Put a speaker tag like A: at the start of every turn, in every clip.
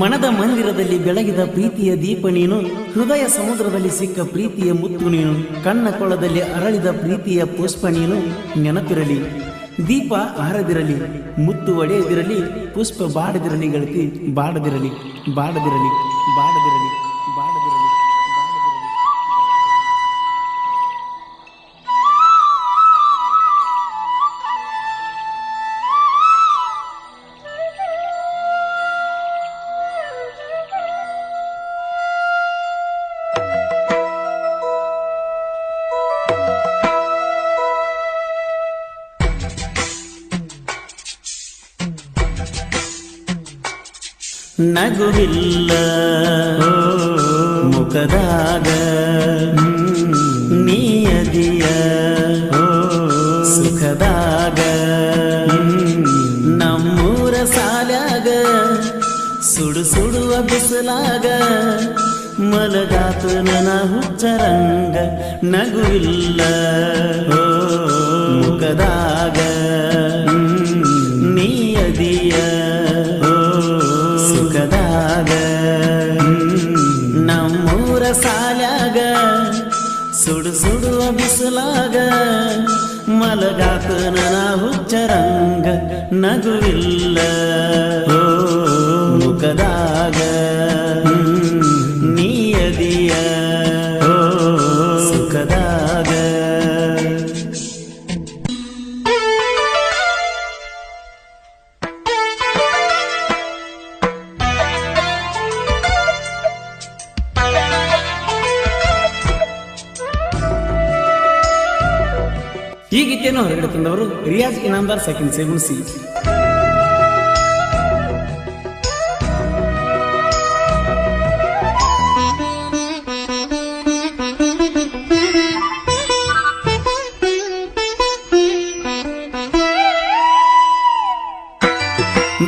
A: ಮನದ ಮಂದಿರದಲ್ಲಿ ಬೆಳಗಿದ ಪ್ರೀತಿಯ ದೀಪ ನೀನು, ಹೃದಯ ಸಮುದ್ರದಲ್ಲಿ ಸಿಕ್ಕ ಪ್ರೀತಿಯ ಮುತ್ತು ನೀನು, ಕಣ್ಣ ಕೊಳದಲ್ಲಿ ಅರಳಿದ ಪ್ರೀತಿಯ ಪುಷ್ಪ ನೀನು. ನೆನಪಿರಲಿ ದೀಪ ಆರದಿರಲಿ, ಮುತ್ತು ಒಡೆಯದಿರಲಿ, ಪುಷ್ಪ ಬಾಡದಿರಲಿ ಗೆಳತಿ, ಬಾಡದಿರಲಿ ಬಾಡದಿರಲಿ ಬಾಡದಿರಲಿ ಬಾಡದಿರಲಿ. ನಗುವಿಲ್ಲ ಮುಖದಾಗ ನೀಯದಿಯ ಸುಖದಾಗ, ನಮ್ಮೂರ ಸಾಲಾಗ ಸುಡು ಸುಡುವ ಬಿಸಿಲಾಗ ಮಲಗಾತು ನನ್ನ ಹುಚ್ಚರಂಗ. ನಗುವಿಲ್ಲ ಮುಖದಾಗ ನೀಯದಿಯ ಸುಖದಾಗ, ನಮ್ಮೂರ ಸಾಲಾಗ ಸುಡು ಸುಡುವ ಬಿಸಿಲಾಗ ಮಲಗಾಕ ನನ್ನ ಹುಚ್ಚರಂಗ. ನಗುವಿಲ್ಲ ಮುಖದಾಗ ನೀಯದಿಯ ಸುಖದಾಗ. ಈ ಗೀತೆಯನ್ನು ಹೊರಗಡೆ ತಂದವರು ರಿಯಾಜ್ ಇನಾಮದಾರ್ ಸೆಕೆಂಡ್ ಸೇಗುಣಿಸಿ.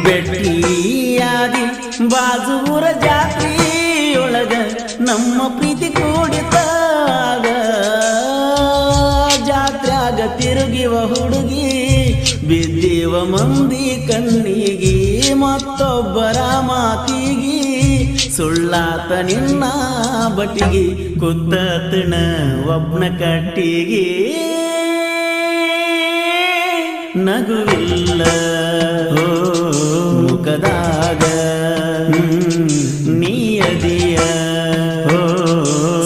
A: ಬೆಟ್ಟಿಯಾದಿ ಬಾಜೂರ ಜಾತ್ರೆಯೊಳಗ ನಮ್ಮ ಪ್ರೀತಿ ಕೂಡಿತಾಗ, ಜಾತ್ರ್ಯಾಗ ತಿರುಗಿವ ಹುಡುಗಿ ಬಿದ್ದಿವ ಮಂದಿ ಕಣ್ಣಿಗಿ, ಮತ್ತೊಬ್ಬರ ಮಾತಿಗಿ ಸುಳ್ಳಾತ ನಿನ್ನ ಬಟ್ಟಿಗಿ, ಕುತ್ತತಣ ಒಬ್ನ ಕಟ್ಟಿಗಿ. ನಗುವಿಲ್ಲ ಮುಖದಾಗ ನೀಯದಿಯ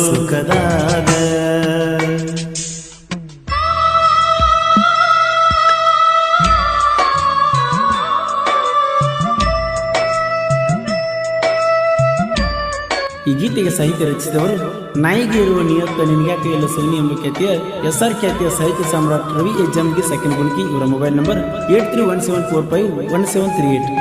A: ಸುಖದಾಗ. ಈ ಗೀತೆಗೆ ಸಾಹಿತ್ಯ ರಚಿಸಿದವರು ನಾಯಿಗೆ ಇರುವ ನಿಯತ್ತ ನಿನ್ಗ್ಯಾಕೆ ಇಲ್ಲ ಸೈನಿ ಎಂಬ ಖ್ಯಾತಿಯ SR ಖ್ಯಾತಿಯ ಸಾಹಿತ್ಯ ಸಾಮ್ರಾಟ್ ರವಿ ಎಜ್ಜಂಗಿ ಸೆಕೆಂಡ್ ಗುಣಿಕಿ. ಇವರ ಮೊಬೈಲ್ ನಂಬರ್ 8317451738.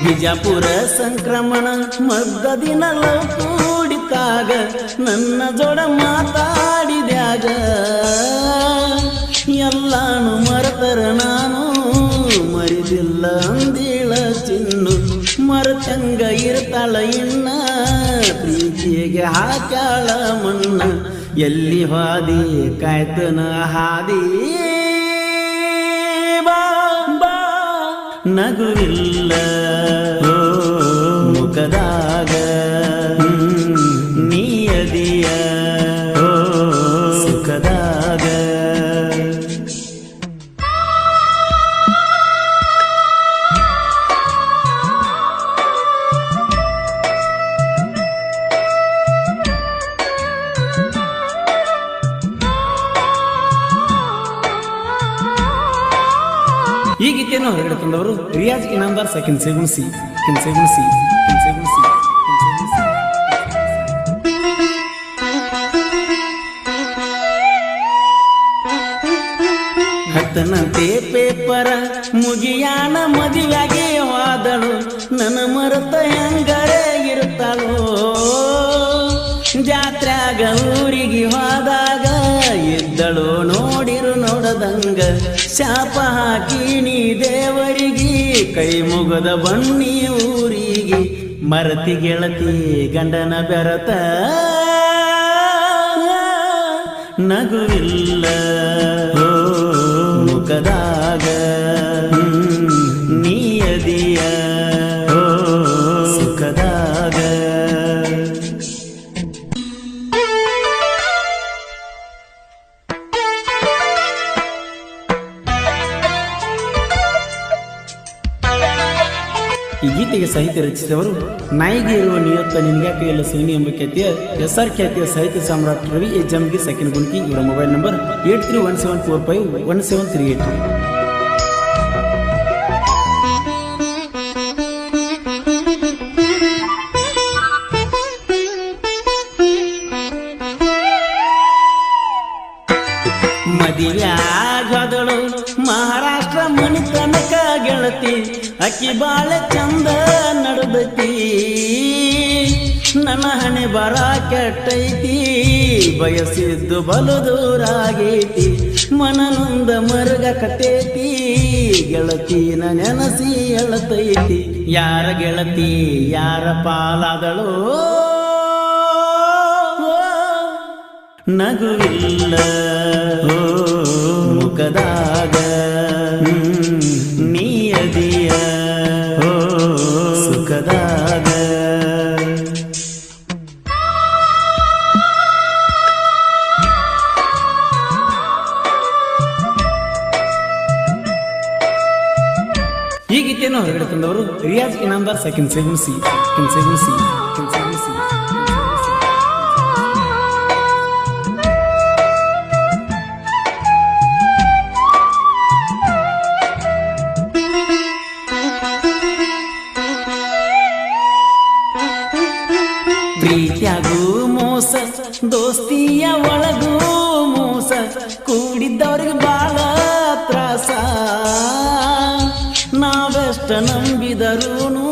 A: ಬಿಜಾಪುರ ಸಂಕ್ರಮಣ ಮದ್ದದಿನ ಕೂಡಿತಾಗ ನನ್ನ ಜೋಡ ಮಾತಾಡಿದ್ಯಾಗ, ಎಲ್ಲಾನು ಮರೆತರ ನಾನು ಮರಿದಿಲ್ಲ ಅಂದಿಳ ಚಿನ್ನು, ಮರತಂಗ ಇರ್ತಾಳ ಇನ್ನ ಪ್ರೀತಿಗೆ ಹಾಕ್ಯಾಳ ಮಣ್ಣ. ಎಲ್ಲಿ ಹಾದಿ ಕಾಯ್ತನ ಹಾದಿ ಬಾ ಬಾ. ನಗುವಿಲ್ಲ ಮುಖದಾಗ ನೀಯದಿಯ ಸುಖದಾಗ. ಈ ಗೀತೆಯನ್ನು ಹೊರಗಡೆ ತಂದವರು ರಿಯಾಜ್ ಇನಾಮದಾರ್ ಸೆಕೆಂಡ್ ಸೇಗುಣಿಸಿ. ಹತ್ತನಂತೆ ಪೇಪರ ಮುಗಿಯಾನ ಮದುವೆಗೆ ಹೋದಳು, ನನ್ನ ಮರೆತ ಹೆಂಗರೆ ಇರುತ್ತಾಳೋ. ಜಾತ್ರ್ಯಾಗ ಊರಿಗೆ ಹೋದಾಗ ಇದ್ದಳು ನೋಡಿರು ನೋಡದಂಗ, ಶಾಪ ಹಾಕಿ ನೀ ದೇವರಿಗೆ ಕೈ ಮುಗದ ಬನ್ನಿ ಊರಿಗೆ. ಮರತಿ ಗೆಳತಿ ಗಂಡನ ಬೆರತ ನಗುವಿಲ್ಲ ಮುಖದಾಗ ನೀಯದಿಯ ಸುಖದಾಗ. ಈ ಗೀತೆಗೆ ಸಾಹಿತ್ಯ ರಚಿಸಿದವರು ನಾಯಿಗೆ ಇರುವ ನಿಯತ್ತ ನಿನ್ಗಾಕೆ ಎಲ್ಲ ಸೈನಿ ಎಂಬ ಖ್ಯಾತಿಯ SR ಖ್ಯಾತಿಯ ಸಾಹಿತ್ಯ ಸಾಮ್ರಾಟ್ ರವಿ ಎ ಜಮ್ಗಿ ಸೆಕೆಂಡ್ ಗುಂಕಿ. ಇವರ ಮೊಬೈಲ್ ನಂಬರ್ 8317451738. ಮದಿಯಾಗದಳು ಮಹಾರಾಷ್ಟ್ರ ಮನಿ ತನಕ ಗೆಳತಿ, ಅಕ್ಕಿ ಬಾಳ ಚಂದ ನಡುದತಿ, ನನ್ನ ಹಣೆ ಬರ ಕೆಟ್ಟೈತಿ, ಬಯಸಿದ್ದು ಬಲು ದೂರಾಗೈತಿ, ಮನನೊಂದ ಮರುಗ ಕಟ್ಟೈತಿ, ಗೆಳತಿನ ನೆನಸಿ ಎಳತೈತಿ. ಯಾರ ಗೆಳತಿ ಯಾರ ಪಾಲಾದಳು ನಗುವಿಲ್ಲ ಮುಖದಾಗ ನೀಯದಿಯ ಸುಖದಾಗ. ಈ ಗೀತೆಯನ್ನು ಹೊರಗಡೆ ತಂದವರು Riyaz Inamdar second seven C. ಪ್ರೀತಿಯಾಗೂ ಮೋಸ, ದೋಸ್ತಿಯ ಒಳಗೂ ಮೋಸ, ಕೂಡಿದ್ದವ್ರಿಗೆ ಬಾಳ ತ್ರಾಸ, ನಾವೆಷ್ಟ ನಂಬಿದರೂನು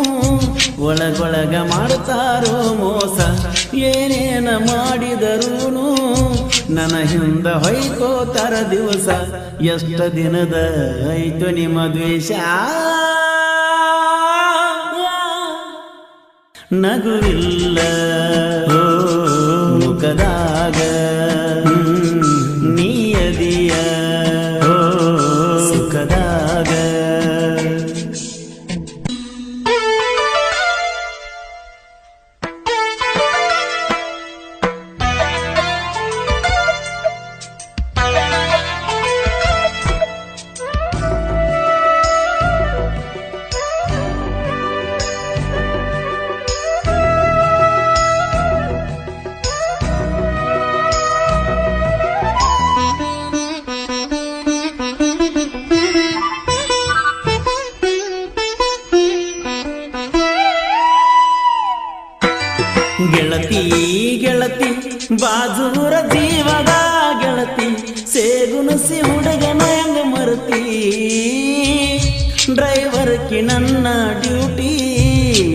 A: ಒಳಗೊಳಗ ಮಾಡ್ತಾರೋ ಮೋಸ, ಏನೇನ ಮಾಡಿದರೂನು ನನ್ನ ಹಿಂದ ಹೊಯ್ಕೋತಾರ ದಿವಸ, ಎಷ್ಟ ದಿನದ ಐತು ನಿಮ್ಮ ದ್ವೇಷ. ನಗುವಿಲ್ಲ ಮುಖದಾಗ ನೀಯದಿಯ ಸುಖದಾಗ. ಗೆಳತಿ ಗೆಳತಿ ಬಾಜೂರ ಜೀವದ ಗೆಳತಿ, ಸೇಗುಣಸಿ ಹುಡುಗನ ಹೆಂಗ ಮರುತಿ, ಡ್ರೈವರ್ ಕಿ ನನ್ನ ಡ್ಯೂಟಿ,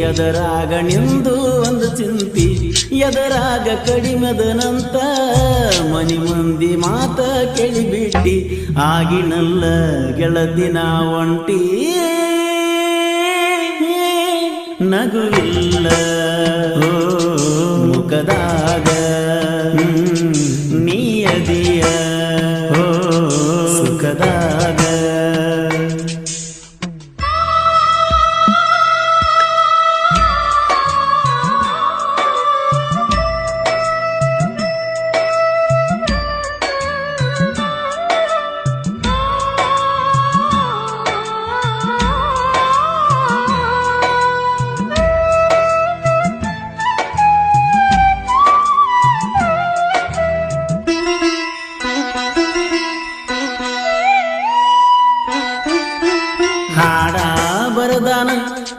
A: ಎದರಾಗ ನಿಂದು ಒಂದು ಚಿಂತಿ, ಎದರಾಗ ಕಡಿಮೆದನಂತ ಮನಿ ಮಂದಿ ಮಾತ ಕೇಳಿಬಿಟ್ಟಿ, ಆಗಿನಲ್ಲ ಗೆಳತಿನ ಒಂಟಿ. ನಗುವಿಲ್ಲ ಮುಖದಾಗ ನೀಯದಿಯ ಸುಖದಾಗ. ಹಾಡ ಬರದಾನ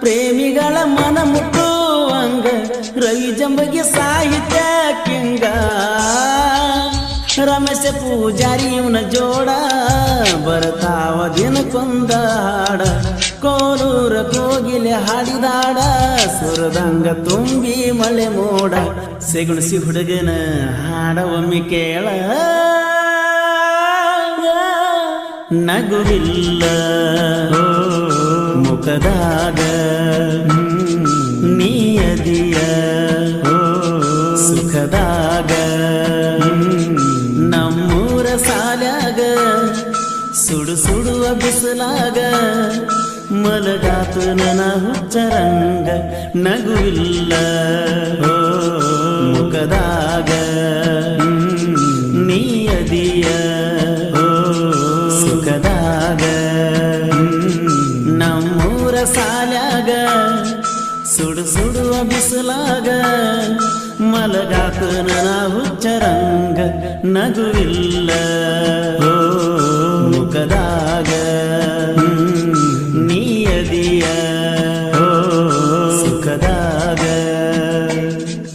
A: ಪ್ರೇಮಿಗಳ ಮನ ಮುಟ್ಟುವಂಗ, ರವಿ ಜಂಬಗಿ ಸಾಹಿತ್ಯ ಕಿಂಗ, ರಮೇಶ ಪೂಜಾರಿ ಇವನ ಜೋಡ, ಬರ್ತಾವ ದಿನಕ್ಕೊಂದ ಹಾಡ, ಕೋಲೂರ ಕೋಗಿಲೆ ಹಾಡಿದಾಡ, ಸುರದಂಗ ತುಂಬಿ ಮಳೆ ಮೋಡ, ಸೆಗುಣಿಸಿ ಹುಡುಗನ ಹಾಡ ಒಮ್ಮೆ ಕೇಳ. ನಗುವಿಲ್ಲ ಮುಖದಾಗ ನೀಯದಿಯ ಸುಖದಾಗ. ನಮ್ಮ ಸುಡು ಸುಡುವ ಬಿಸಿಲಾಗ ಮಲಗಾತು ನನ್ನ ಹುಚ್ಚರಂಗ ನಗುವಿಲ್ಲ ಓ ಮುಖದಾಗ ನೀಯದಿಯ ಓ ಸುಖದಾಗ ನಮ್ಮೂರ ಸಾಲ್ಯಾಗ ಸುಡು ಸುಡುವ ಬಿಸಿಲಾಗ ಮಲಗಾತು ನನ್ನ ಹುಚ್ಚರಂಗ ನಗುವಿಲ್ಲ ಓ ಮುಖದಾಗ ನೀಯದಿಯ ಓ ಸುಖದಾಗ.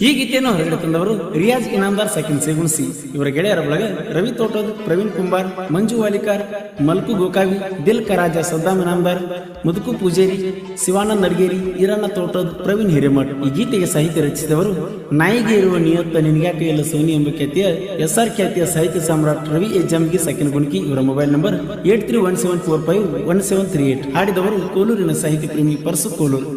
A: ಈ ಗೀತೆಯನ್ನು ಹೊರಗಡೆ ತಂದವರು ರಿಯಾಜ್ ಇನಾಮದಾರ್ ಸೆಕೆಂಡ್ ಸೇಗುಣಿಸಿ. ಇವರ ಗೆಳೆಯರ ಒಳಗೆ ರವಿ ತೋಟದ್, ಪ್ರವೀಣ್ ಕುಂಬಾರ್, ಮಂಜು ವಾಲಿಕಾರ್, ಮಲ್ಕು ಗೋಕಾವಿ, ದಿಲ್ ಕರಾಜ, ಸದ್ದಾಮ್ ಇನಾಮದಾರ್, ಮುದುಕು ಪೂಜೇರಿ, ಶಿವಾನಂದ್ ಅಡ್ಗೇರಿ, ಈರಣ್ಣ ತೋಟದ್, ಪ್ರವೀಣ್ ಹಿರೇಮಠ್. ಈ ಗೀತೆಗೆ ಸಾಹಿತ್ಯ ರಚಿಸಿದವರು ನಾಯಿಗೆ ಇರುವ ನಿಯತ್ತ ನಿನಗ್ಯಾಕ ಇಲ್ಲ ಸೋನಿ ಎಂಬ ಖ್ಯಾತಿಯ SR ಖ್ಯಾತಿಯ ಸಾಹಿತ್ಯ ಸಾಮ್ರಾಟ್ ರವಿ ಎ ಜಮ್ಗಿ ಸೆಕೆಂಡ್ ಗುಣಿಕಿ. ಇವರ ಮೊಬೈಲ್ ನಂಬರ್ 8317451738. ಹಾಡಿದವರು ಕೋಲೂರಿನ ಸಾಹಿತ್ಯ ಪ್ರೇಮಿ ಪರ್ಸು ಕೋಲೂರು.